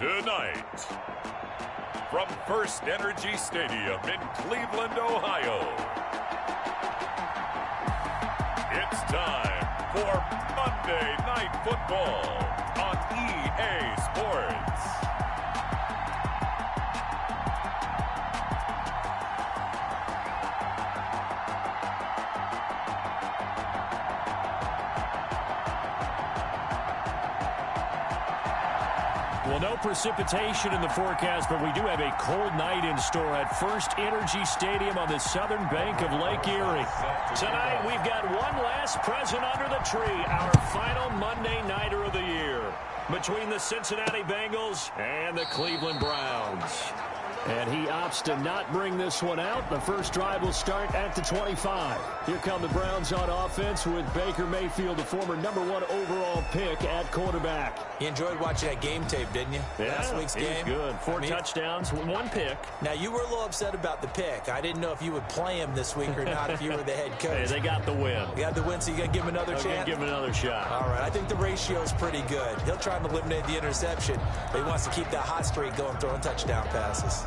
Tonight, from First Energy Stadium in Cleveland, Ohio, it's time for Monday Night Football on EA Sports. Well, no precipitation in the forecast, but we do have a cold night in store at First Energy Stadium on the southern bank of Lake Erie. Tonight, we've got one last present under the tree, our final Monday Nighter of the year, between the Cincinnati Bengals and the Cleveland Browns. And he opts to not bring this one out. The first drive will start at the 25. Here come the Browns on offense with Baker Mayfield, the former #1 overall pick at quarterback. You enjoyed watching that game tape, didn't you? Yeah, last week's game. Good. Four touchdowns, one pick. Now, you were a little upset about the pick. I didn't know if you would play him this week or not if you were the head coach. Hey, they got the win. They got the win, so you got to give him another chance? Give him another shot. All right, I think the ratio is pretty good. He'll try and eliminate the interception, but he wants to keep that hot streak going, throwing touchdown passes.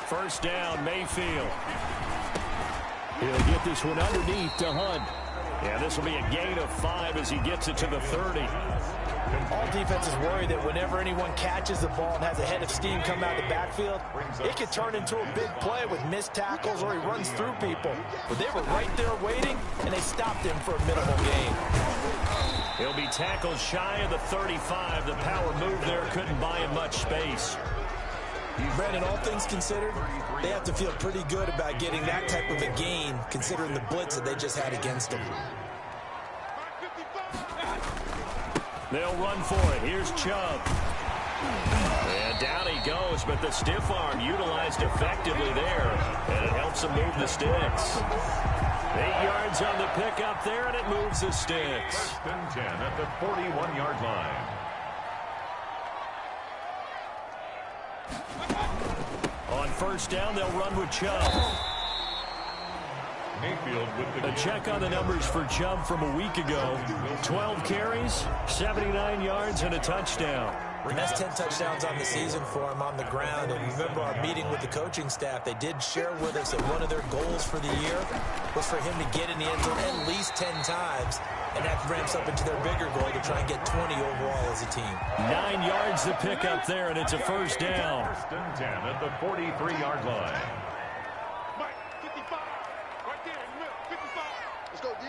First down, Mayfield. He'll get this one underneath to Hunt. Yeah, this will be a gain of 5 as he gets it to the 30. All defenses worry that whenever anyone catches the ball and has a head of steam come out of the backfield, it could turn into a big play with missed tackles or he runs through people. But they were right there waiting, and they stopped him for a minimal gain. He'll be tackled shy of the 35. The power move there couldn't buy him much space. Brandon, all things considered, they have to feel pretty good about getting that type of a gain, considering the blitz that they just had against them. They'll run for it. Here's Chubb. And down he goes, but the stiff arm utilized effectively there, and it helps him move the sticks. 8 yards on the pickup there, and it moves the sticks. First and 10 at the 41-yard line. On first down, they'll run with Chubb. Mayfield with the A check on the numbers for Chubb from a week ago. 12 carries, 79 yards, and a touchdown. And that's 10 touchdowns on the season for him on the ground. And remember our meeting with the coaching staff, they did share with us that one of their goals for the year was for him to get in the end zone at least 10 times. And that ramps up into their bigger goal to try and get 20 overall as a team. 9 yards to pick up there, and it's a first down. First and 10 at the 43-yard line. Mike, 55. Right there in the middle. 55. Let's go, D.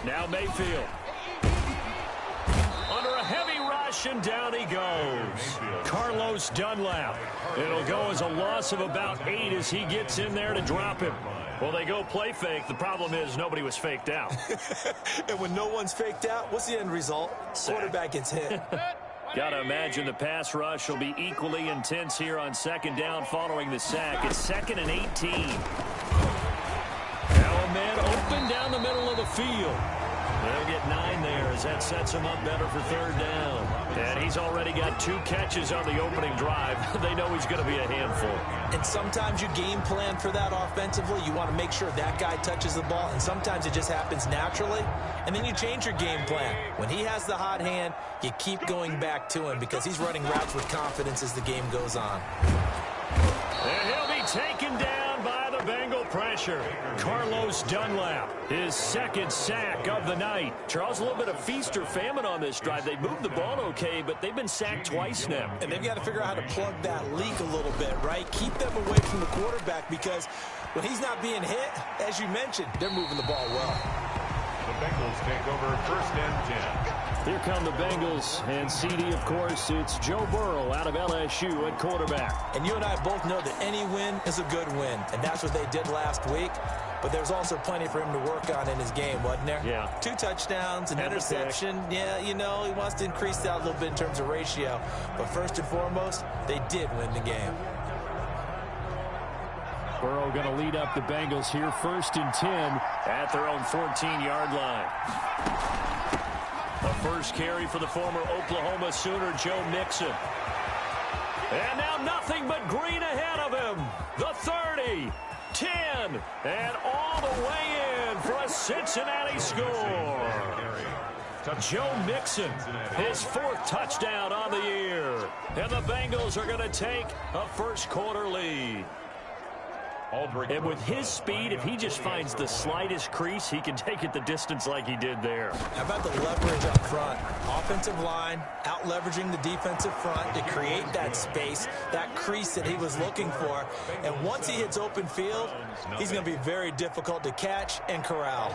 Now Mayfield. Under a heavy rush, and down he goes. Carlos Dunlap. It'll go as a loss of about 8 as he gets in there to drop him. Well, they go play fake. The problem is nobody was faked out. And when no one's faked out, what's the end result? Quarterback gets hit. Got to imagine the pass rush will be equally intense here on second down following the sack. It's 2nd and 18. Now a man open down the middle of the field. They'll get 9 there as that sets him up better for third down. And he's already got 2 catches on the opening drive. They know he's going to be a handful. And sometimes you game plan for that offensively. You want to make sure that guy touches the ball, and sometimes it just happens naturally. And then you change your game plan. When he has the hot hand, you keep going back to him because he's running routes with confidence as the game goes on. And he'll be taken down by the Bengal pressure. Carlos Dunlap, his 2nd sack of the night. Charles, a little bit of feast or famine on this drive. They moved the ball okay, but they've been sacked twice now. And they've got to figure out how to plug that leak a little bit, right? Keep them away from the quarterback because when he's not being hit, as you mentioned, they're moving the ball well. The Bengals take over first and 10. Here come the Bengals, and CD, of course, it's Joe Burrow out of LSU at quarterback. And you and I both know that any win is a good win, and that's what they did last week. But there's also plenty for him to work on in his game, wasn't there? Yeah. 2 touchdowns, an interception. Yeah, you know, he wants to increase that a little bit in terms of ratio. But first and foremost, they did win the game. Burrow going to lead up the Bengals here, 1st and 10 at their own 14-yard line. A first carry for the former Oklahoma Sooner, Joe Mixon. And now nothing but green ahead of him. in. And all the way in for a Cincinnati score. Joe Mixon, his 4th touchdown on the year. And the Bengals are going to take a first-quarter lead. And with his speed, if he just finds the slightest crease, he can take it the distance like he did there. How about the leverage up front? Offensive line, out-leveraging the defensive front to create that space, that crease that he was looking for. And once he hits open field, he's going to be very difficult to catch and corral.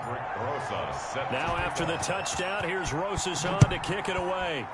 Now after the touchdown, here's Rosas on to kick it away.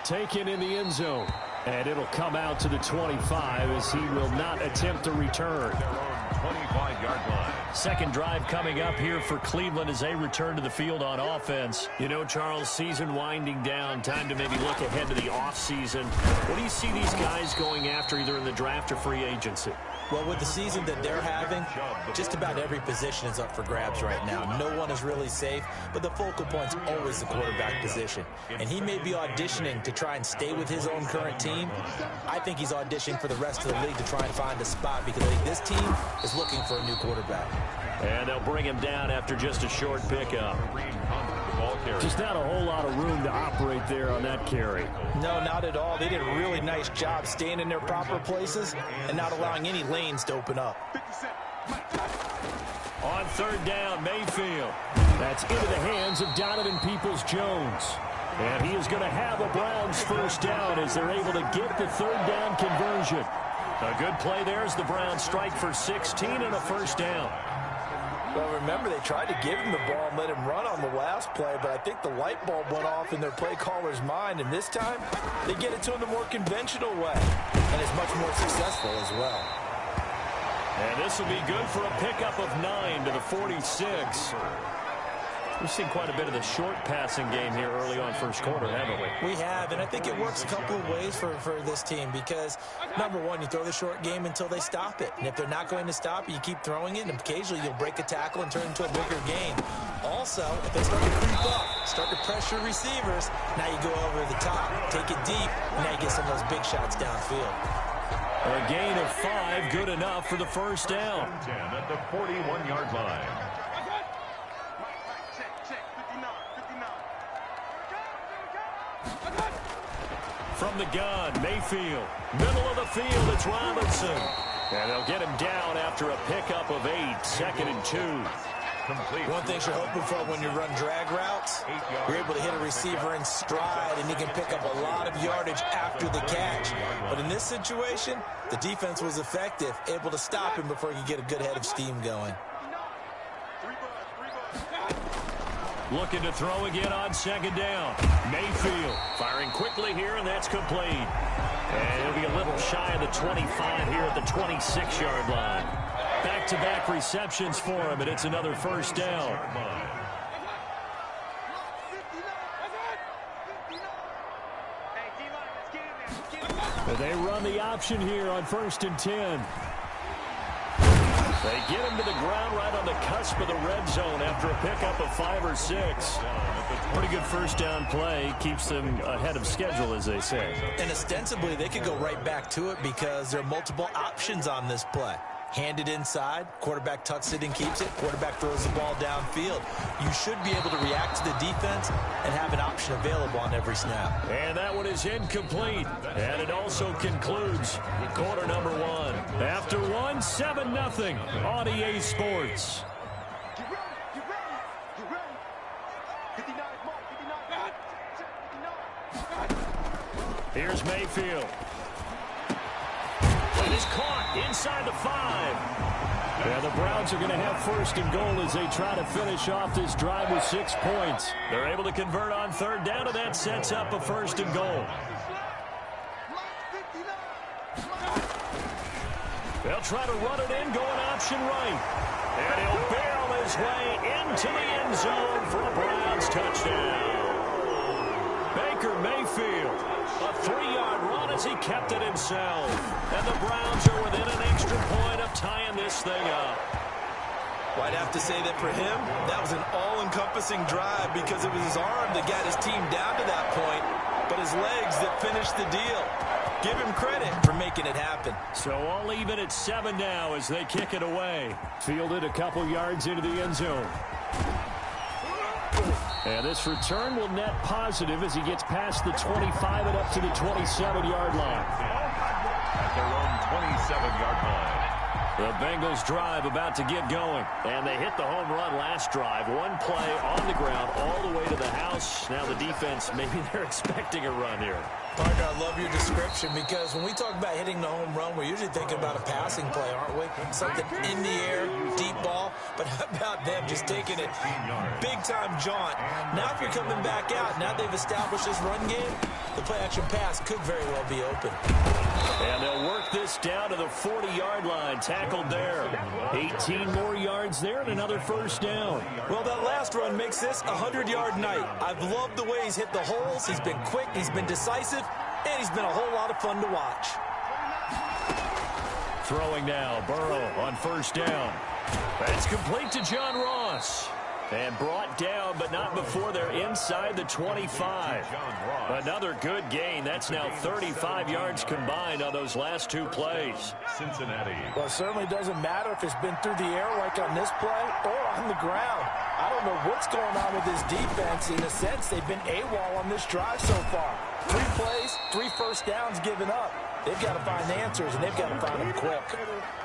Taken in the end zone. And it'll come out to the 25 as he will not attempt to return. 25-yard line. Second drive coming up here for Cleveland as they return to the field on offense. You know, Charles, season winding down, time to maybe look ahead to the offseason. What do you see these guys going after either in the draft or free agency? Well, with the season that they're having, just about every position is up for grabs right now. No one is really safe, but the focal point's always the quarterback position. And he may be auditioning to try and stay with his own current team. I think he's auditioning for the rest of the league to try and find a spot because I think this team is looking for a new quarterback. And they'll bring him down after just a short pickup. Just not a whole lot of room to operate there on that carry. No, not at all. They did a really nice job staying in their proper places and not allowing any lanes to open up. On third down, Mayfield. That's into the hands of Donovan Peoples-Jones. And he is going to have a Browns first down as they're able to get the third down conversion. A good play there as the Browns strike for 16 and a first down. Well, remember, they tried to give him the ball and let him run on the last play, but I think the light bulb went off in their play caller's mind, and this time they get it to him the more conventional way, and is much more successful as well. And this will be good for a pickup of 9 to the 46. We've seen quite a bit of the short passing game here early on first quarter, haven't we? We have, and I think it works a couple of ways for this team because, number one, you throw the short game until they stop it. And if they're not going to stop it, you keep throwing it, and occasionally you'll break a tackle and turn it into a bigger game. Also, if they start to creep up, start to pressure receivers, now you go over the top, take it deep, and now you get some of those big shots downfield. A gain of 5, good enough for the first down. 10 at the 41-yard line. From the gun, Mayfield. Middle of the field, it's Robinson. And they'll get him down after a pickup of 8, 2nd and 2. Complete. One thing you're hoping for when you run drag routes, you're able to hit a receiver in stride, and he can pick up a lot of yardage after the catch. But in this situation, the defense was effective, able to stop him before he could get a good head of steam going. Looking to throw again on second down. Mayfield firing quickly here, and that's complete. And it'll be a little shy of the 25 here at the 26-yard line. Back-to-back receptions for him, and it's another first down. But they run the option here on 1st and 10. They get him to the ground right on the cusp of the red zone after a pickup of 5 or 6. Pretty good first down play. Keeps them ahead of schedule, as they say. And ostensibly, they could go right back to it because there are multiple options on this play. Handed inside, quarterback tucks it and keeps it, quarterback throws the ball downfield. You should be able to react to the defense and have an option available on every snap. And that one is incomplete. And it also concludes quarter number 1. After 1, 7-0 on EA Sports. Here's Mayfield. It is caught inside the 5. Yeah, the Browns are going to have 1st and goal as they try to finish off this drive with 6 points. They're able to convert on third down, and that sets up a 1st and goal. They'll try to run it in, going option right. And he'll barrel his way into the end zone for a Browns touchdown. Baker Mayfield, a 3-yard run as he kept it himself. And the Browns are within an extra point of tying this thing up. Well, I'd have to say that for him, that was an all-encompassing drive because it was his arm that got his team down to that point, but his legs that finished the deal. Give him credit for making it happen. So all even at 7 now as they kick it away. Fielded a couple yards into the end zone. And this return will net positive as he gets past the 25 and up to the 27-yard line. At their own 27-yard line. The Bengals drive about to get going. And they hit the home run last drive. One play on the ground all the way to the house. Now the defense, maybe they're expecting a run here. Partner, I love your description because when we talk about hitting the home run, we're usually thinking about a passing play, aren't we? Something in the air, deep ball. But how about them just taking it big-time jaunt? Now if you're coming back out, now they've established this run game, the play-action pass could very well be open. And they'll work this down to the 40-yard line. Tackled there. 18 more yards there and another first down. Well, that last run makes this a 100-yard night. I've loved the way he's hit the holes. He's been quick. He's been decisive. And he's been a whole lot of fun to watch. Throwing now. Burrow on first down. That's complete to John Ross. And brought down, but not before they're inside the 25. Another good gain. That's now 35 yards combined on those last two plays. Cincinnati. Well, it certainly doesn't matter if it's been through the air like on this play or on the ground. I don't know what's going on with this defense. In a sense, they've been AWOL on this drive so far. 3 plays, 3 first downs given up. They've got to find answers, and they've got to find them quick.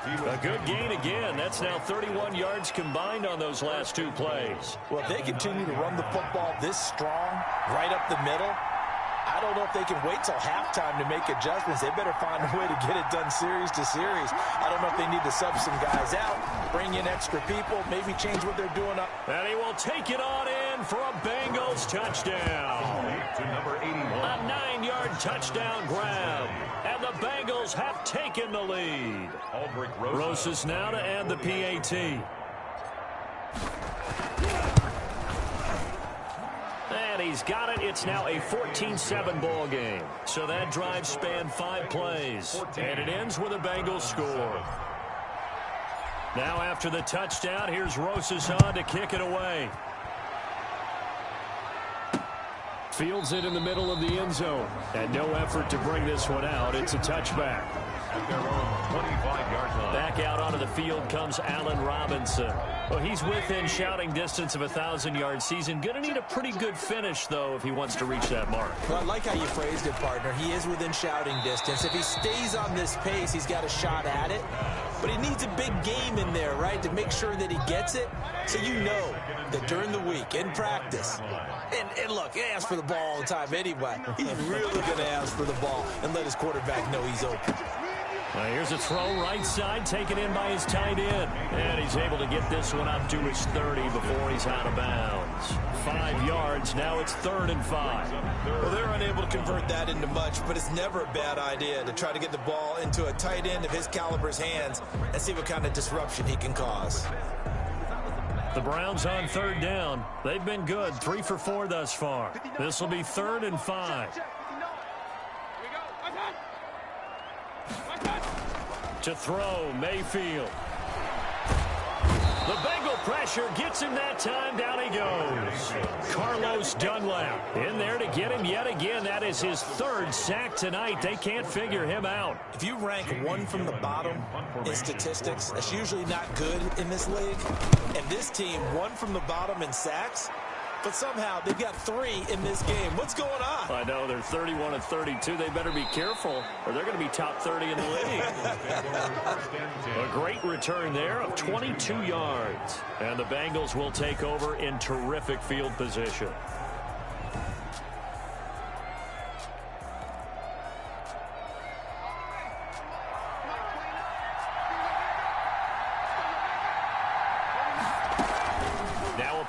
A good gain again. That's now 31 yards combined on those last two plays. Well, if they continue to run the football this strong, right up the middle, I don't know if they can wait till halftime to make adjustments. They better find a way to get it done series to series. I don't know if they need to sub some guys out, bring in extra people, maybe change what they're doing up. And he will take it on in for a Bengals touchdown. To number 81. A 9-yard touchdown grab. And the Bengals have taken the lead. Aldrich Rosas now to add the PAT. And he's got it. It's now a 14-7 ball game. So that drive spanned 5 plays. And it ends with a Bengals score. Now after the touchdown, here's Rosas on to kick it away. Fields it in the middle of the end zone. And no effort to bring this one out. It's a touchback. At their own 25-yard line. Back out onto the field comes Allen Robinson. Well, he's within shouting distance of a 1,000-yard season. Going to need a pretty good finish, though, if he wants to reach that mark. Well, I like how you phrased it, partner. He is within shouting distance. If he stays on this pace, he's got a shot at it. But he needs a big game in there, right, to make sure that he gets it. So you know that during the week, in practice, and look, he asks for the ball all the time anyway. He's really going to ask for the ball and let his quarterback know he's open. Here's a throw right side, taken in by his tight end. And he's able to get this one up to his 30 before he's out of bounds. 5 yards, now it's 3rd and 5. Well, they're unable to convert that into much, but it's never a bad idea to try to get the ball into a tight end of his caliber's hands and see what kind of disruption he can cause. The Browns on 3rd down. They've been good, 3 for 4 thus far. This will be 3rd and 5. To throw, Mayfield. The Bengal pressure gets him that time. Down he goes. Carlos Dunlap in there to get him yet again. That is his 3rd sack tonight. They can't figure him out. If you rank one from the bottom in statistics, that's usually not good in this league. And this team, 1 from the bottom in sacks, but somehow they've got 3 in this game. What's going on? I know, they're 31 and 32. They better be careful, or they're going to be top 30 in the league. A great return there of 22 yards. And the Bengals will take over in terrific field position.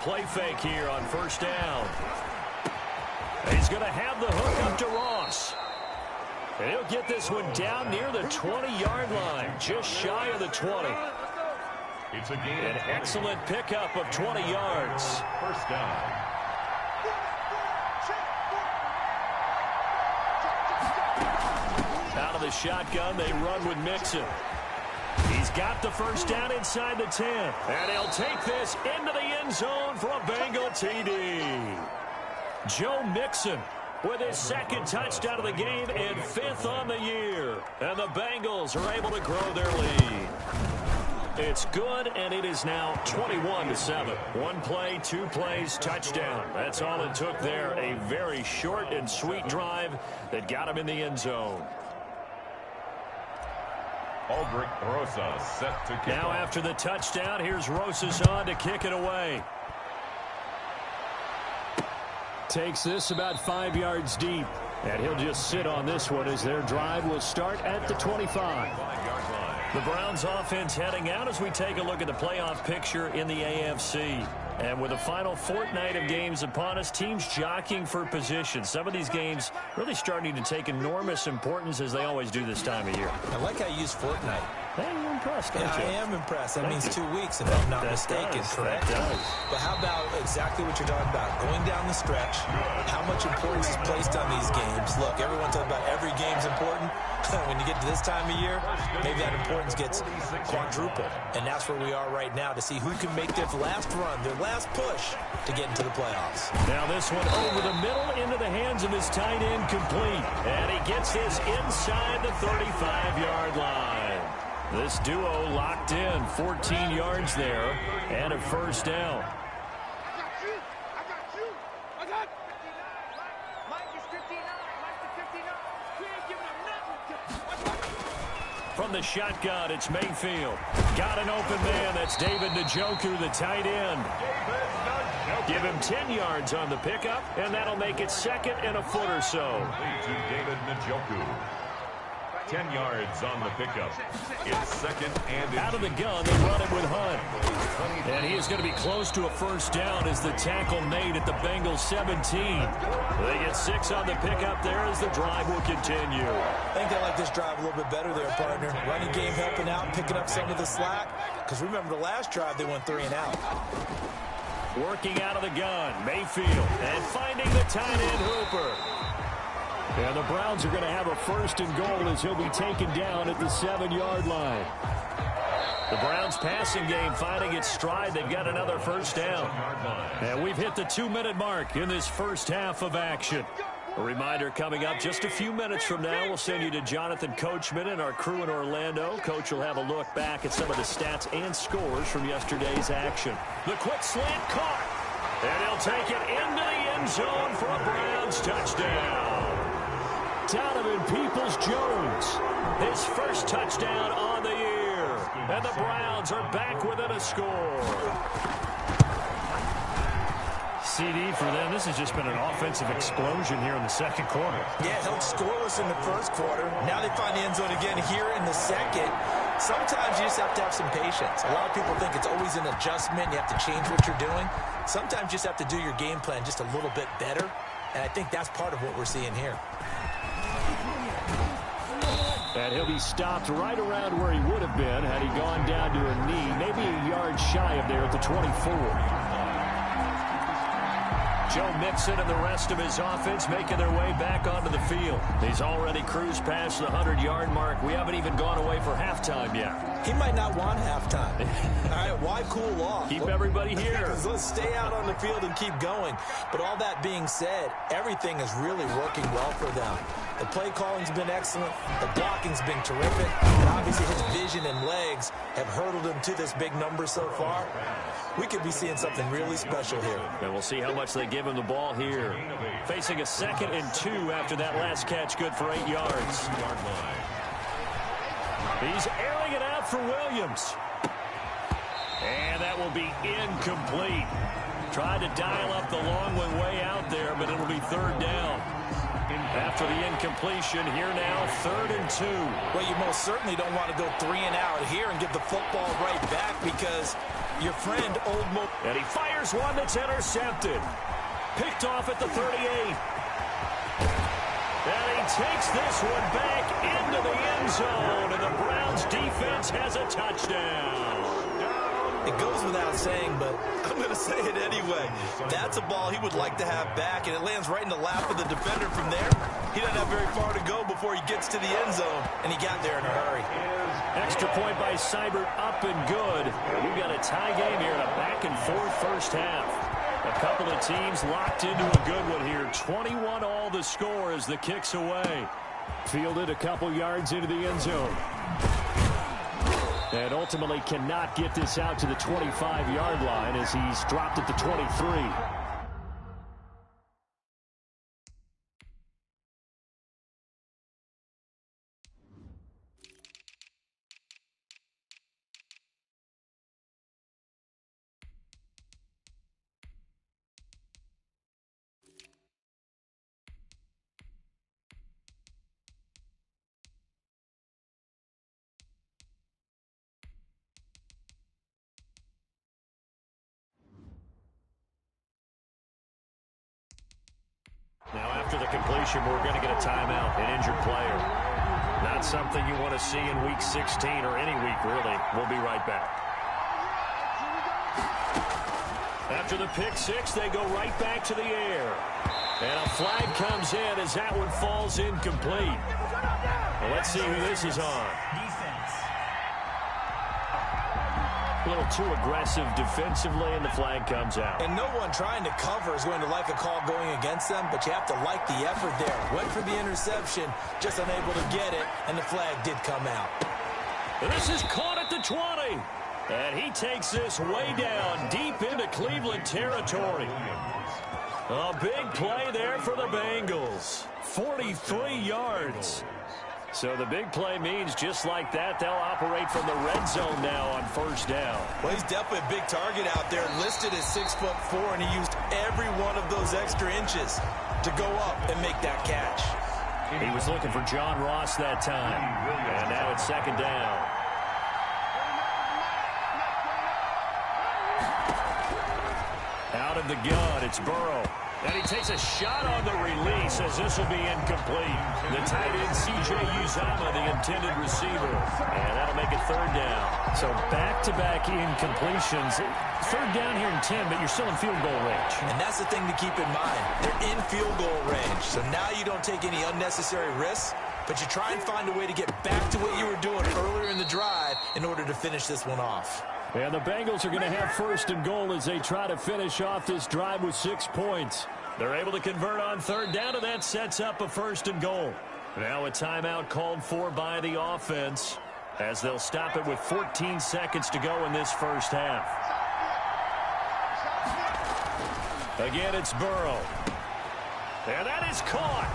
Play fake here on first down. He's going to have the hook up to Ross. And he'll get this one down near the 20-yard line, just shy of the 20. It's a gain. An excellent pickup of 20 yards. First down. Out of the shotgun, they run with Mixon. He's got the first down inside the 10. And he'll take this into the end zone for a Bengal TD. Joe Mixon with his second touchdown of the game and 5th on the year. And the Bengals are able to grow their lead. It's good, and it is now 21-7. 1 play, 2 plays, touchdown. That's all it took there. A very short and sweet drive that got him in the end zone. Aldrich Rosas set to kick Now off. after the touchdown, here's Rosas on to kick it away. Takes this about 5 yards deep. And he'll just sit on this one as their drive will start at the 25. The Browns offense heading out as we take a look at the playoff picture in the AFC. And with the final fortnight of games upon us, teams jockeying for position. Some of these games really starting to take enormous importance as they always do this time of year. I like how you use fortnight. Hey, you're impressed, aren't you? I am impressed. That means 2 weeks, if I'm not mistaken, correct? That does. But how about exactly what you're talking about? Going down the stretch, how much importance is placed on these games? Look, everyone talks about every game's important. When you get to this time of year, maybe that importance gets quadrupled. And that's where we are right now to see who can make their last run, their last push to get into the playoffs. Now this one over the middle into the hands of his tight end, complete. And he gets this inside the 35-yard line. This duo locked in, 14 yards there, and a first down. From the shotgun, it's Mayfield. Got an open man. That's David Njoku, the tight end. Give him 10 yards on the pickup, and that'll make it 2nd and a foot or so. To David Njoku. 10 yards on the pickup. It's 2nd and out of the gun, they run it with Hunt. And he is going to be close to a first down as the tackle made at the Bengals 17. They get 6 on the pickup there as the drive will continue. I think they like this drive a little bit better there, partner. Running game helping out, picking up some of the slack. Because remember the last drive, they went 3 and out. Working out of the gun, Mayfield. And finding the tight end Hooper. And the Browns are going to have a 1st and goal as he'll be taken down at the 7-yard line. The Browns passing game finding its stride. They've got another first down. And we've hit the 2-minute mark in this first half of action. A reminder coming up just a few minutes from now. We'll send you to Jonathan Coachman and our crew in Orlando. Coach will have a look back at some of the stats and scores from yesterday's action. The quick slant caught. And he'll take it into the end zone for a Browns touchdown. Donovan Peoples-Jones, his first touchdown on the year. And the Browns are back within a score. CD for them. This has just been an offensive explosion here in the second quarter. Yeah, held scoreless in the first quarter. Now they find the end zone again here in the second. Sometimes you just have to have some patience. A lot of people think it's always an adjustment. You have to change what you're doing. Sometimes you just have to do your game plan just a little bit better. And I think that's part of what we're seeing here. And he'll be stopped right around where he would have been had he gone down to a knee, maybe a yard shy of there at the 24. Joe Mixon and the rest of his offense making their way back onto the field. He's already cruised past the 100-yard mark. We haven't even gone away for halftime yet. He might not want halftime. All right, why cool off? Keep everybody here. Let's stay out on the field and keep going. But all that being said, everything is really working well for them. The play calling's been excellent. The blocking's been terrific. And obviously his vision and legs have hurdled him to this big number so far. We could be seeing something really special here. And we'll see how much they give him the ball here. Facing a 2nd and 2 after that last catch, good for 8 yards. He's airing it out for Williams. And that will be incomplete. Tried to dial up the long one way out there, but it'll be 3rd down. After the incompletion, here now, 3rd and 2. Well, you most certainly don't want to go 3 and out here and give the football right back because your friend, Old Mo... And he fires one that's intercepted. Picked off at the 38. And he takes this one back into the end zone, and the Browns defense has a touchdown. It goes without saying, but I'm going to say it anyway. That's a ball he would like to have back, and it lands right in the lap of the defender from there. He doesn't have very far to go before he gets to the end zone, and he got there in a hurry. Extra point by Seibert, up and good. And we've got a tie game here in a back-and-forth first half. A couple of teams locked into a good one here. 21 all the score as the kick's away. Fielded a couple yards into the end zone. And ultimately cannot get this out to the 25-yard line as he's dropped at the 23. Now, after the completion, we're going to get a timeout, an injured player. Not something you want to see in Week 16 or any week, really. We'll be right back. After the pick six, they go right back to the air. And a flag comes in as that one falls incomplete. Well, let's see who this is on. A little too aggressive defensively, and the flag comes out. And no one trying to cover is going to like a call going against them, but you have to like the effort there. Went for the interception, just unable to get it, and the flag did come out. And this is caught at the 20. And he takes this way down, deep into Cleveland territory. A big play there for the Bengals. 43 yards. So the big play means just like that, they'll operate from the red zone now on first down. Well, he's definitely a big target out there, listed as 6'4", and he used every one of those extra inches to go up and make that catch. He was looking for John Ross that time. And now it's second down. Out of the gun, it's Burrow. And he takes a shot on the release as this will be incomplete. The tight end, C.J. Uzomah, the intended receiver. And that'll make it third down. So back-to-back incompletions. Third down here in 10, but you're still in field goal range. And that's the thing to keep in mind. They're in field goal range. So now you don't take any unnecessary risks, but you try and find a way to get back to what you were doing earlier in the drive in order to finish this one off. And the Bengals are going to have first and goal as they try to finish off this drive with 6 points. They're able to convert on third down, and that sets up a first and goal. Now a timeout called for by the offense as they'll stop it with 14 seconds to go in this first half. Again, it's Burrow. And that is caught.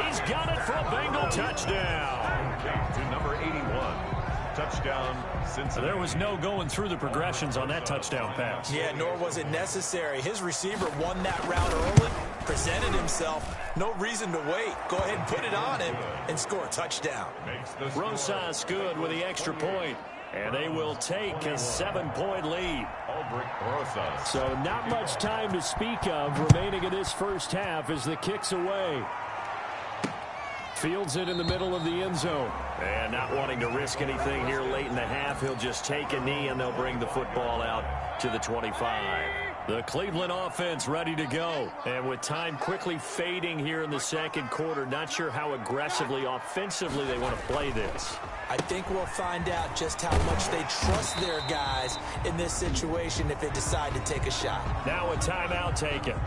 He's got it for a Bengal touchdown. To number 81. Touchdown, Cincinnati. There was no going through the progressions on that touchdown pass. Yeah, nor was it necessary. His receiver won that route early, presented himself. No reason to wait. Go ahead and put it on him and score a touchdown. Rosas good with the extra point. And they will take a 7-point lead. So not much time to speak of remaining in this first half as the kick's away. Fields it in the middle of the end zone. And not wanting to risk anything here late in the half, he'll just take a knee and they'll bring the football out to the 25. The Cleveland offense ready to go. And with time quickly fading here in the second quarter, not sure how aggressively, offensively they want to play this. I think we'll find out just how much they trust their guys in this situation if they decide to take a shot. Now a timeout taken.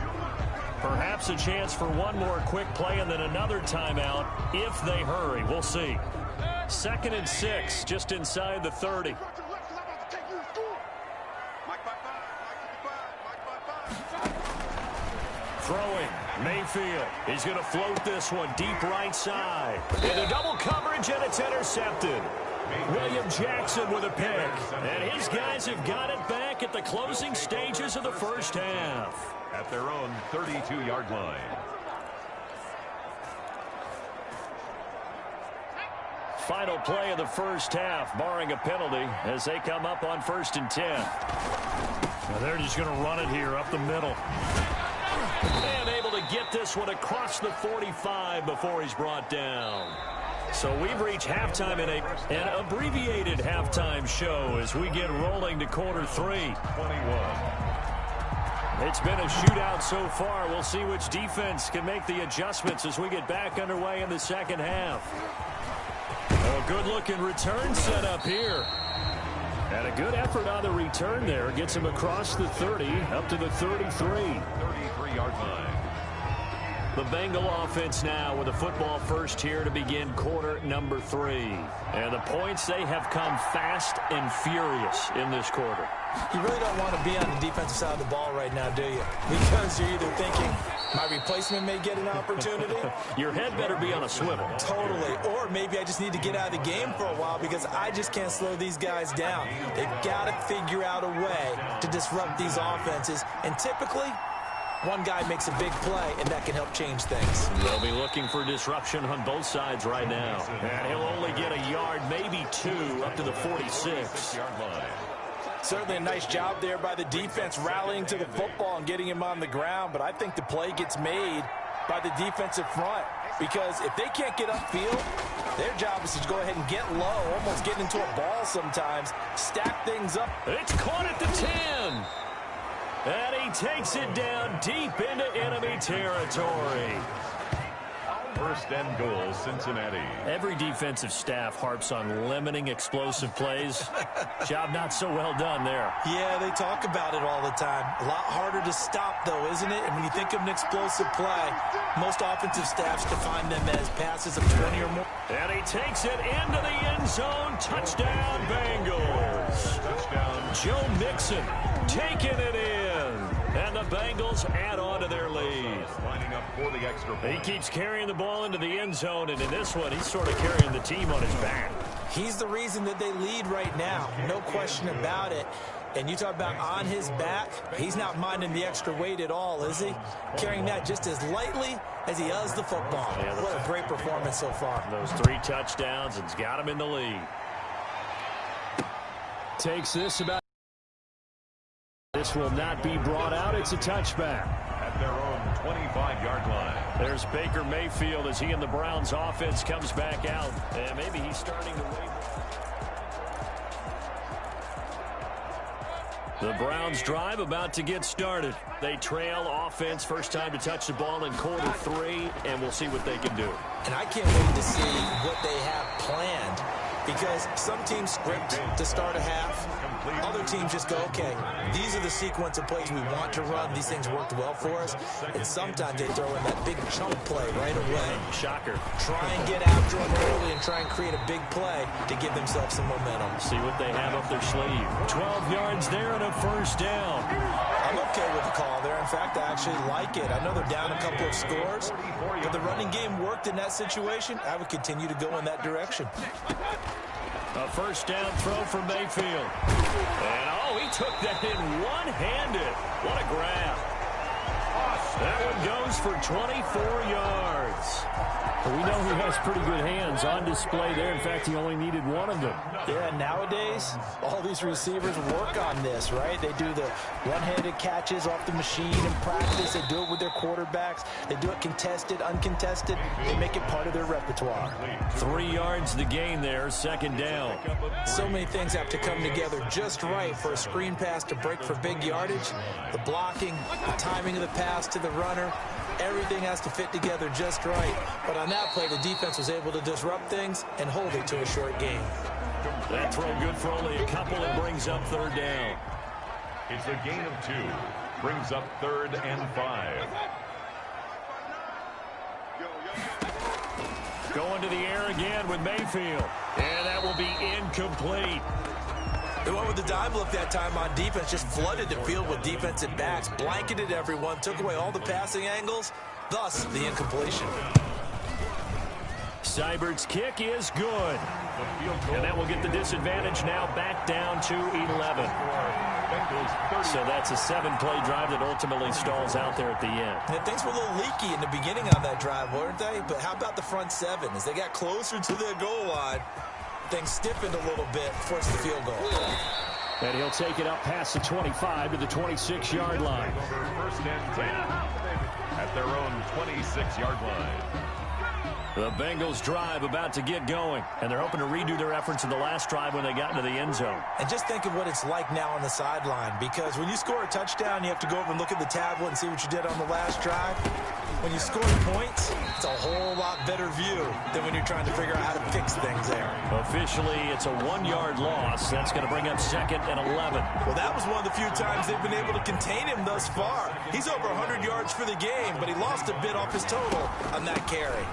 Perhaps a chance for one more quick play and then another timeout if they hurry. We'll see. 2nd and 6, just inside the 30. Throwing, Mayfield. He's going to float this one deep right side. Into double coverage, and it's intercepted. William Jackson with a pick. And his guys have got it back at the closing stages of the first half. At their own 32-yard line. Final play of the first half, barring a penalty, as they come up on 1st and 10. Now they're just going to run it here up the middle. And able to get this one across the 45 before he's brought down. So we've reached halftime in an abbreviated halftime show as we get rolling to quarter 3. 21. It's been a shootout so far. We'll see which defense can make the adjustments as we get back underway in the second half. A good-looking return set up here. And a good effort on the return there. Gets him across the 30, up to the 33. 33-yard line. The Bengal offense now with a football first here to begin quarter number 3. And the points, they have come fast and furious in this quarter. You really don't want to be on the defensive side of the ball right now, do you? Because you're either thinking, my replacement may get an opportunity. Your head better be on a swivel. Totally. Or maybe I just need to get out of the game for a while because I just can't slow these guys down. They've got to figure out a way to disrupt these offenses. And typically, one guy makes a big play, and that can help change things. They'll be looking for disruption on both sides right now. And he'll only get a yard, maybe 2, up to the 46-yard line. Certainly a nice job there by the defense rallying to the football and getting him on the ground, but I think the play gets made by the defensive front because if they can't get upfield, their job is to go ahead and get low, almost get into a ball sometimes, stack things up. It's caught at the 10. And he takes it down deep into enemy territory. First and goal, Cincinnati. Every defensive staff harps on limiting explosive plays. Job not so well done there. Yeah, they talk about it all the time. A lot harder to stop, though, isn't it? And when you think of an explosive play, most offensive staffs define them as passes of 20 or more. And he takes it into the end zone. Touchdown, Bengals. Touchdown. Joe Mixon taking it in. And the Bengals add on to their lead. Lining up for the extra point. He keeps carrying the ball into the end zone, and in this one, he's sort of carrying the team on his back. He's the reason that they lead right now. No question about it. And you talk about on his back, he's not minding the extra weight at all, is he? Carrying that just as lightly as he does the football. Yeah, what a great performance so far. Those 3 touchdowns, and's got him in the lead. Takes this about. This will not be brought out. It's a touchback. At their own 25-yard line. There's Baker Mayfield as he and the Browns offense comes back out. And maybe he's starting to wait. The Browns drive about to get started. They trail offense, first time to touch the ball in quarter 3, and we'll see what they can do. And I can't wait to see what they have planned. Because some teams script to start a half. Other teams just go, okay, these are the sequence of plays we want to run. These things worked well for us. And sometimes they throw in that big chunk play right away. Shocker. Try and get after them early and try and create a big play to give themselves some momentum. See what they have up their sleeve. 12 yards there and a first down. I'm okay with the call there. In fact, I actually like it. I know they're down a couple of scores, but the running game worked in that situation. I would continue to go in that direction. A first down throw from Mayfield. And, oh, he took that in one-handed. What a grab. That one goes for 24 yards. We know he has pretty good hands on display there. In fact, he only needed one of them. Yeah, nowadays, all these receivers work on this, right? They do the one-handed catches off the machine in practice. They do it with their quarterbacks. They do it contested, uncontested. They make it part of their repertoire. 3 yards the gain there, second down. So many things have to come together just right for a screen pass to break for big yardage. The blocking, the timing of the pass to the runner. Everything has to fit together just right. But on that play, the defense was able to disrupt things and hold it to a short game. That throw good for only a couple and brings up third down. It's a gain of 2. Brings up 3rd and 5. Going to the air again with Mayfield. And that will be incomplete. They went with the dime look that time on defense, just flooded the field with defensive backs, blanketed everyone, took away all the passing angles, thus the incompletion. Seibert's kick is good. And that will get the disadvantage now back down to 11. So that's a 7-play drive that ultimately stalls out there at the end. And things were a little leaky in the beginning on that drive, weren't they? But how about the front 7? As they got closer to the goal line, things stiffened a little bit, forced the field goal. And he'll take it up past the 25 to the 26-yard line. First and 10 at their own 26-yard line. The Bengals drive about to get going, and they're hoping to redo their efforts in the last drive when they got into the end zone. And just think of what it's like now on the sideline, because when you score a touchdown, you have to go over and look at the tablet and see what you did on the last drive. When you score points, it's a whole lot better view than when you're trying to figure out how to fix things there. Officially, it's a 1-yard loss. That's going to bring up 2nd and 11. Well, that was one of the few times they've been able to contain him thus far. He's over 100 yards for the game, but he lost a bit off his total on that carry.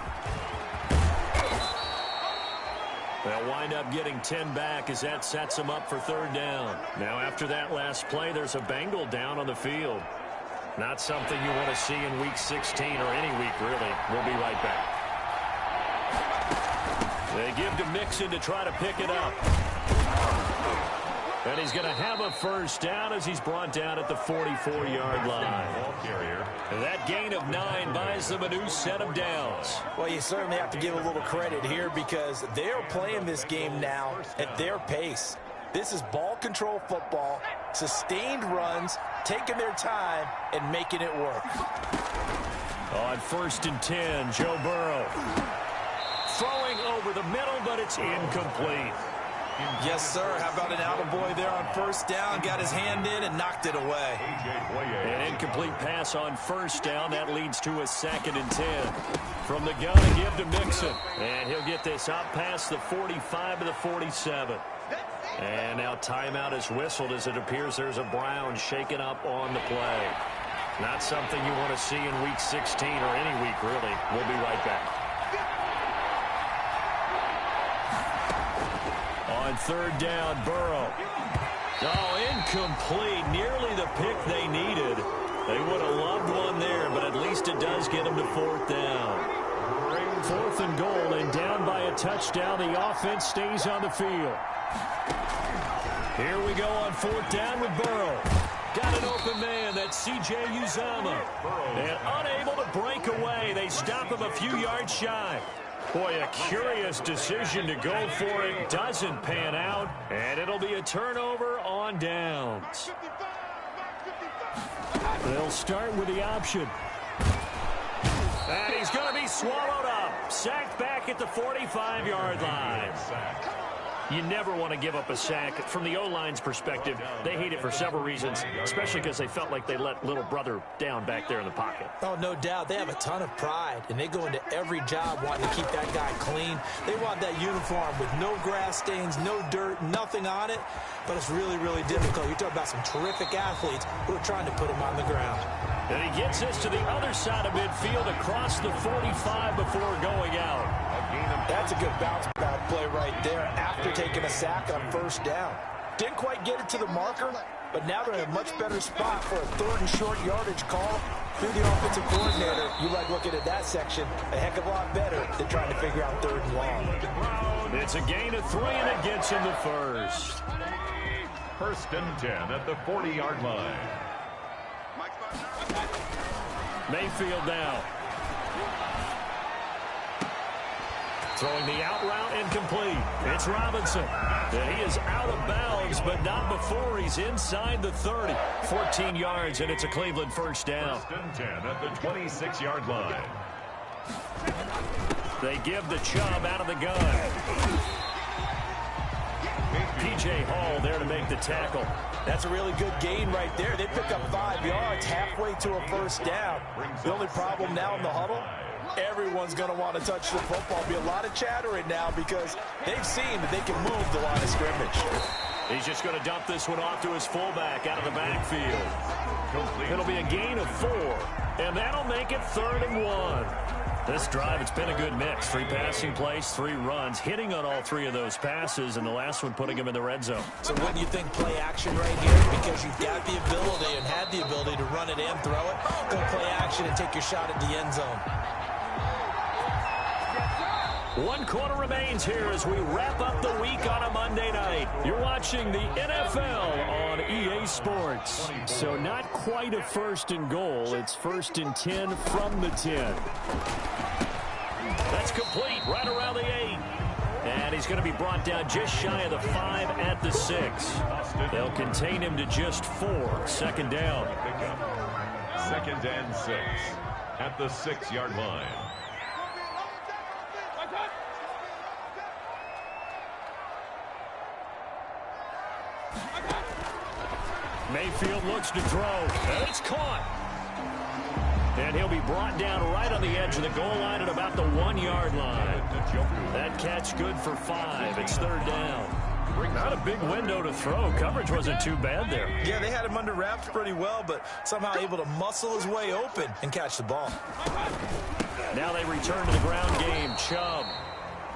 They'll wind up getting 10 back as that sets them up for 3rd down. Now, after that last play, there's a Bengal down on the field. Not something you want to see in Week 16 or any week, really. We'll be right back. They give to Mixon to try to pick it up. And he's going to have a 1st down as he's brought down at the 44-yard line. And that gain of 9 buys them a new set of downs. Well, you certainly have to give a little credit here because they're playing this game now at their pace. This is ball control football, sustained runs, taking their time, and making it work. On 1st and 10, Joe Burrow. Throwing over the middle, but it's incomplete. Yes, sir. How about an attaboy there on 1st down? Got his hand in and knocked it away. An incomplete pass on 1st down. That leads to a 2nd and 10. From the gun, a give to Mixon. And he'll get this out past the 45 to the 47. And now timeout is whistled as it appears there's a Brown shaken up on the play. Not something you want to see in Week 16 or any week, really. We'll be right back. On 3rd down, Burrow. Oh, incomplete. Nearly the pick they needed. They would have loved one there, but at least it does get them to 4th down. 4th and goal, and down by a touchdown. The offense stays on the field. Here we go on 4th down with Burrow. Got an open man. That's C.J. Uzomah. And unable to break away. They stop him a few yards shy. Boy, a curious decision to go for it. Doesn't pan out. And it'll be a turnover on downs. They'll start with the option. And he's going to be swallowed up. Sacked back at the 45-yard line. You never want to give up a sack. From the O-line's perspective, they hate it for several reasons, especially because they felt like they let little brother down back there in the pocket. Oh, no doubt. They have a ton of pride, and they go into every job wanting to keep that guy clean. They want that uniform with no grass stains, no dirt, nothing on it, but it's really, really difficult. You're talking about some terrific athletes who are trying to put him on the ground. And he gets us to the other side of midfield across the 45 before going out. That's a good bounce back play right there after taking a sack on 1st down. Didn't quite get it to the marker, but now they're in a much better spot for a 3rd and short yardage call through the offensive coordinator. You like looking at that section a heck of a lot better than trying to figure out 3rd and long. It's a gain of 3, and it gets him the 1st. 1st and 10 at the 40-yard line. Mayfield now. Throwing the out route incomplete. It's Robinson. And he is out of bounds, but not before he's inside the 30. 14 yards, and it's a Cleveland 1st down. 1st and 10 at the 26-yard line. They give the Chubb out of the gun. P.J. Hall there to make the tackle. That's a really good gain right there. They pick up 5 yards halfway to a 1st down. The only problem now in the huddle, everyone's going to want to touch the football. Be a lot of chattering now because they've seen that they can move the line of scrimmage. He's just going to dump this one off to his fullback out of the backfield. It'll be a gain of 4, and that'll make it 3rd and 1. This drive, it's been a good mix. 3 passing plays, 3 runs, hitting on all 3 of those passes, and the last one putting him in the red zone. So wouldn't you think play action right here? Because you've got the ability and had the ability to run it and throw it. Go play action and take your shot at the end zone. 1 quarter remains here as we wrap up the week on a Monday night. You're watching the NFL on EA Sports. So not quite a 1st and goal. It's 1st and 10 from the 10. That's complete right around the 8. And he's going to be brought down just shy of the 5 at the 6. They'll contain him to just 4. 2nd down. 2nd and 6 at the 6-yard line. Mayfield looks to throw, and it's caught. And he'll be brought down right on the edge of the goal line at about the 1-yard line. That catch good for 5. It's 3rd down. Not a big window to throw. Coverage wasn't too bad there. Yeah, they had him under wraps pretty well, but somehow able to muscle his way open and catch the ball. Now they return to the ground game. Chubb.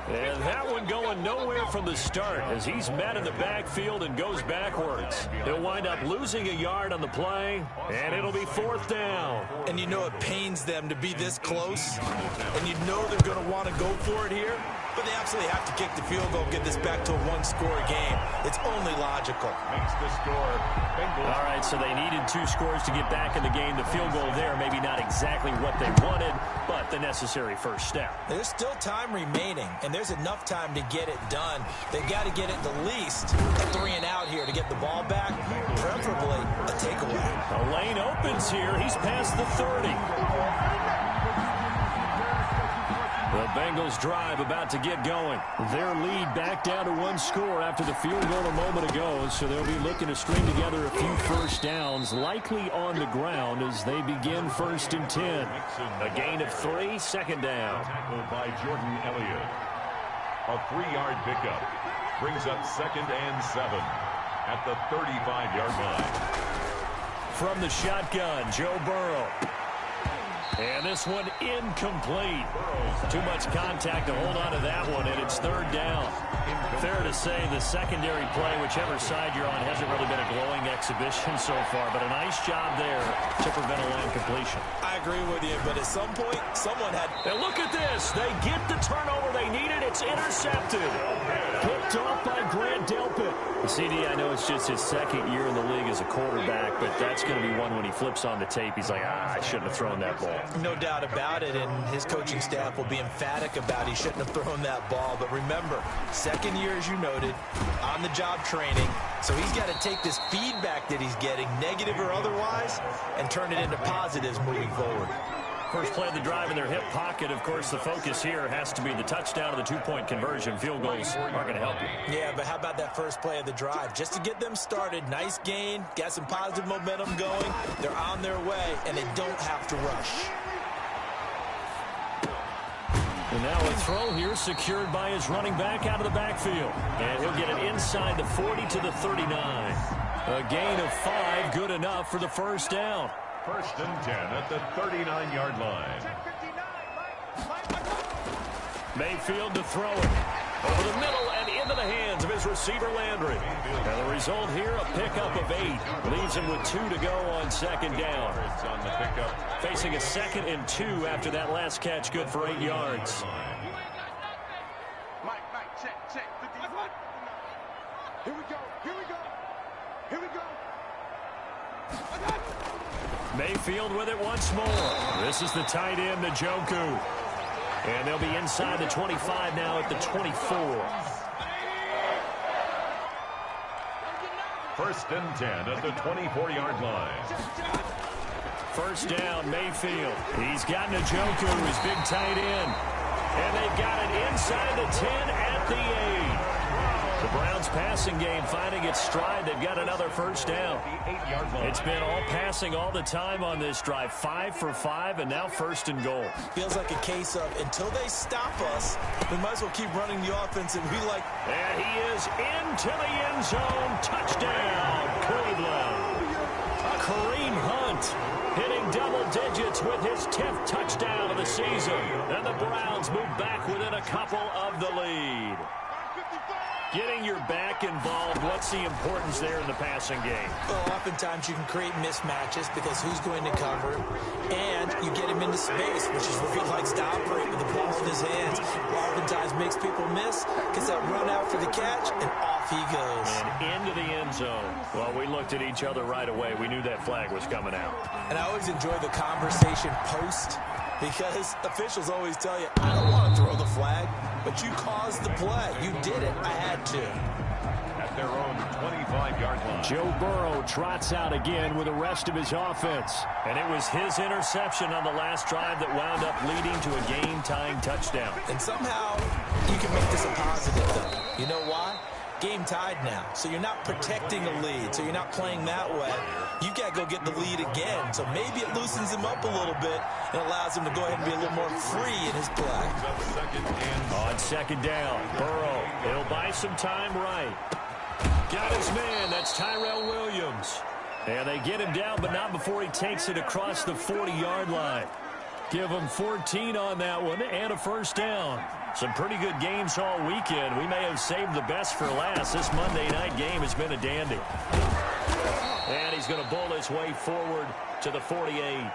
And that one going nowhere from the start as he's met in the backfield and goes backwards. He'll wind up losing a yard on the play, and it'll be 4th down. And you know it pains them to be this close, and you know they're going to want to go for it here, but they absolutely have to kick the field goal, get this back to a 1-score game. It's only logical. Makes the score. Bengals. All right, so they needed 2 scores to get back in the game. The field goal there, maybe not exactly what they wanted, but the necessary first step. There's still time remaining, and there's enough time to get it done. They've got to get it the least a 3-and-out here to get the ball back, preferably a takeaway. A lane opens here. He's past the 30. The Bengals drive about to get going. Their lead back down to 1 score after the field goal a moment ago, so they'll be looking to string together a few first downs, likely on the ground as they begin 1st and 10. A gain of 3, 2nd down. Tackled by Jordan Elliott. A 3-yard pickup brings up 2nd and 7 at the 35-yard line. From the shotgun, Joe Burrow. And this one incomplete. Too much contact to hold on to that one, and it's 3rd down. Fair to say the secondary play, whichever side you're on, hasn't really been a glowing exhibition so far, but a nice job there to prevent a long completion. I agree with you, but at some point, someone had... And look at this. They get the turnover they needed. It's intercepted. Picked off by Grant Delpit. CD, I know it's just his 2nd year in the league as a quarterback, but that's going to be one when he flips on the tape. He's like, I shouldn't have thrown that ball. No doubt about it, and his coaching staff will be emphatic about he shouldn't have thrown that ball. But remember, 2nd year, as you noted, on-the-job training, so he's got to take this feedback that he's getting, negative or otherwise, and turn it into positives moving forward. First play of the drive in their hip pocket. Of course, the focus here has to be the touchdown or the 2-point conversion. Field goals aren't going to help you. Yeah, but how about that first play of the drive? Just to get them started, nice gain, got some positive momentum going. They're on their way, and they don't have to rush. And now a throw here secured by his running back out of the backfield. And he'll get it inside the 40 to the 39. A gain of 5, good enough for the 1st down. 1st and 10 at the 39-yard line. Mayfield to throw it. Over the middle and into the hands of his receiver, Landry. And the result here, a pickup of 8. Leaves him with 2 to go on 2nd down. On the pickup. Facing a 2nd and 2 after that last catch, good for 8 yards. Mike, check. 55. Here we go. Mayfield with it once more. This is the tight end, Njoku. And they'll be inside the 25 now at the 24. 1st and 10 at the 24-yard line. 1st down, Mayfield. He's got Njoku, his big tight end. And they've got it inside the 10 at the 8. The Browns passing game finding its stride. They've got another 1st down. It's been all passing all the time on this drive. 5 for 5, and now 1st and goal. Feels like a case of until they stop us, we might as well keep running the offense and be like... And he is into the end zone. Touchdown, Cleveland. Kareem Hunt hitting double digits with his 10th touchdown of the season. And the Browns move back within a couple of the lead. Getting your back involved, what's the importance there in the passing game? Well, oftentimes you can create mismatches because who's going to cover him, and you get him into space, which is where he likes to operate with the ball in his hands. Oftentimes makes people miss, gets that run out for the catch, and off he goes. And into the end zone. Well, we looked at each other right away. We knew that flag was coming out. And I always enjoy the conversation post, because officials always tell you, I don't want to throw the flag, but you caused the play. You did it. I had to. At their own 25-yard line. Joe Burrow trots out again with the rest of his offense. And it was his interception on the last drive that wound up leading to a game-tying touchdown. And somehow you can make this a positive, though. You know why? game tied now. So you're not protecting a lead. So you're not playing that way. You've got to go get the lead again. So maybe it loosens him up a little bit and allows him to go ahead and be a little more free in his play. On second down, Burrow. He'll buy some time right. Got his man. That's Tyrell Williams. And they get him down, but not before he takes it across the 40-yard line. Give him 14 on that one and a first down. Some pretty good games all weekend. We may have saved the best for last. This Monday night game has been a dandy. And he's going to bull his way forward to the 48.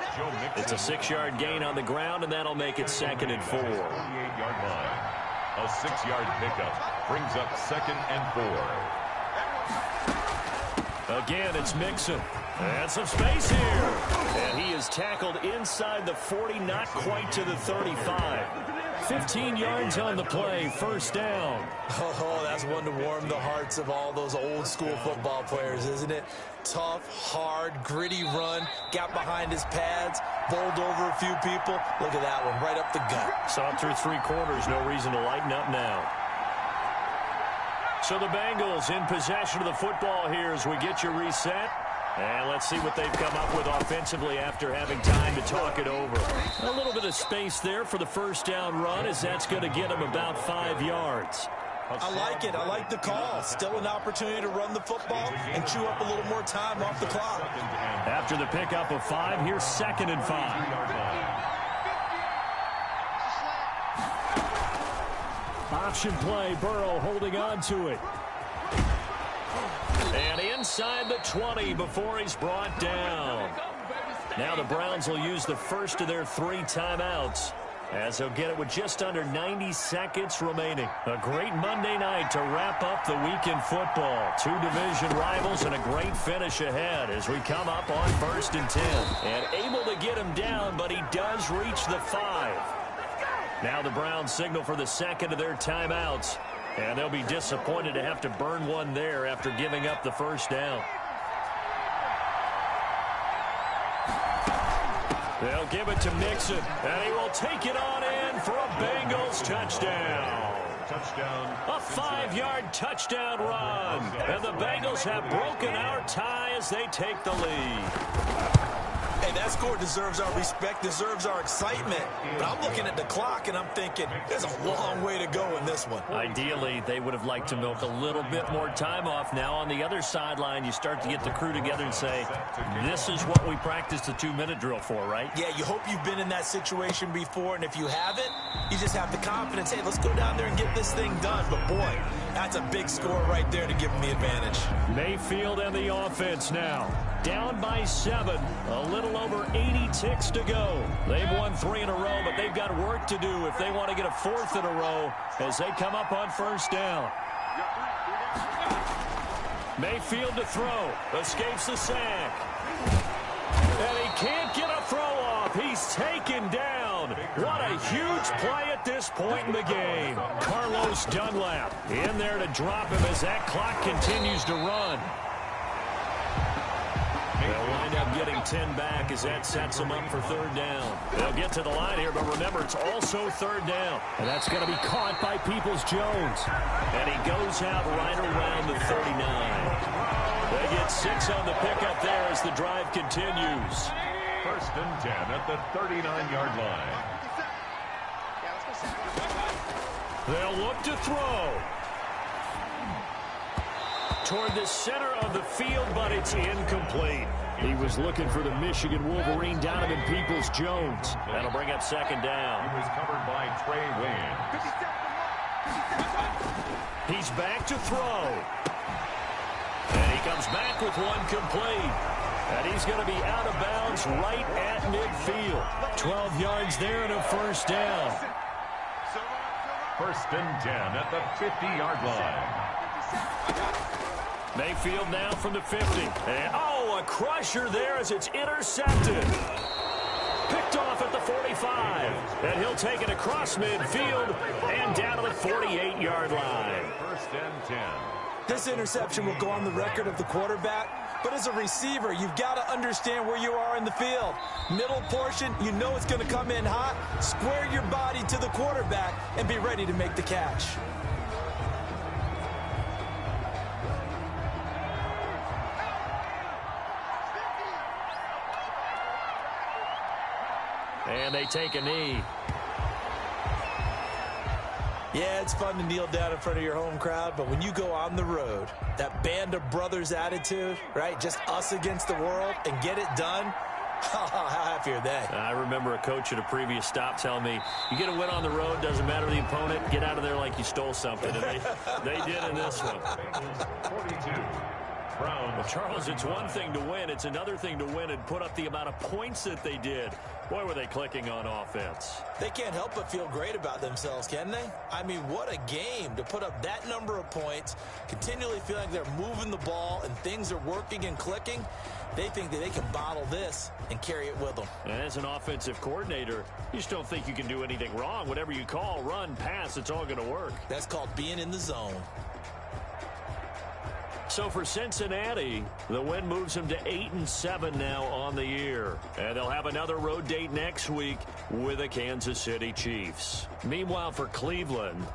It's a 6-yard gain on the ground, and that'll make it 2nd and 4. 48-yard line. A 6-yard pickup brings up 2nd and 4. Again, it's Mixon. And some space here. And he is tackled inside the 40, not quite to the 35. 15 yards on the play, first down. Oh, that's one to warm the hearts of all those old school football players, isn't it? Tough, hard, gritty run, got behind his pads, bowled over a few people. Look at that one, right up the gut. Saw it through 3 quarters, no reason to lighten up now. So the Bengals in possession of the football here as we get you reset. And let's see what they've come up with offensively after having time to talk it over. A little bit of space there for the first down run, as that's going to get them about 5 yards. I like it. I like the call. Still an opportunity to run the football and chew up a little more time off the clock. After the pickup of 5, here's 2nd and 5. Option play, Burrow holding on to it. And inside the 20 before he's brought down. Now the Browns will use the first of their 3 timeouts, as they'll get it with just under 90 seconds remaining. A great Monday night to wrap up the weekend football. 2 division rivals and a great finish ahead as we come up on 1st and 10. And able to get him down, but he does reach the 5. Now the Browns signal for the 2nd of their timeouts. And they'll be disappointed to have to burn one there after giving up the first down. They'll give it to Mixon, and he will take it on in for a Bengals touchdown. A 5-yard touchdown run. And the Bengals have broken our tie as they take the lead. Hey, that score deserves our respect, deserves our excitement. But I'm looking at the clock, and I'm thinking, there's a long way to go in this one. Ideally, they would have liked to milk a little bit more time off. Now, on the other sideline, you start to get the crew together and say, this is what we practiced the 2-minute drill for, right? Yeah, you hope you've been in that situation before, and if you haven't, you just have the confidence, hey, let's go down there and get this thing done. But, boy, that's a big score right there to give them the advantage. Mayfield and the offense now. Down by 7, a little over 80 ticks to go. They've won 3 in a row, but they've got work to do if they want to get a 4th in a row as they come up on first down. Mayfield to throw, escapes the sack. And he can't get a throw off. He's taken down. What a huge play at this point in the game. Carlos Dunlap in there to drop him as that clock continues to run. They'll wind up getting 10 back as that sets them up for 3rd down. They'll get to the line here, but remember, it's also 3rd down. And that's going to be caught by Peoples-Jones. And he goes out right around the 39. They get 6 on the pickup there as the drive continues. 1st and 10 at the 39-yard line. They'll look to throw. Toward the center of the field, but it's incomplete. He was looking for the Michigan Wolverine, Donovan Peoples-Jones. That'll bring up 2nd down. He was covered by Trey Waynes. He's back to throw. And he comes back with one complete. And he's going to be out of bounds right at midfield. 12 yards there and a first down. 1st and 10 at the 50-yard line. Mayfield now from the 50. And, oh, a crusher there as it's intercepted. Picked off at the 45. And he'll take it across midfield and down to the 48-yard line. 1st and 10. This interception will go on the record of the quarterback, but as a receiver, you've got to understand where you are in the field. Middle portion, you know it's going to come in hot. Square your body to the quarterback and be ready to make the catch. And they take a knee. Yeah, it's fun to kneel down in front of your home crowd, but when you go on the road, that band of brothers attitude, right, just us against the world, and get it done, how happy are they? I remember a coach at a previous stop telling me, you get a win on the road, doesn't matter the opponent, get out of there like you stole something. And they did in this one. 42. Well, Charles, it's one thing to win. It's another thing to win and put up the amount of points that they did. Boy, were they clicking on offense. They can't help but feel great about themselves, can they? I mean, what a game to put up that number of points, continually feel like they're moving the ball and things are working and clicking. They think that they can bottle this and carry it with them. And as an offensive coordinator, you just don't think you can do anything wrong. Whatever you call, run, pass, it's all going to work. That's called being in the zone. So for Cincinnati, the win moves them to 8-7 now on the year. And they'll have another road date next week with the Kansas City Chiefs. Meanwhile, for Cleveland,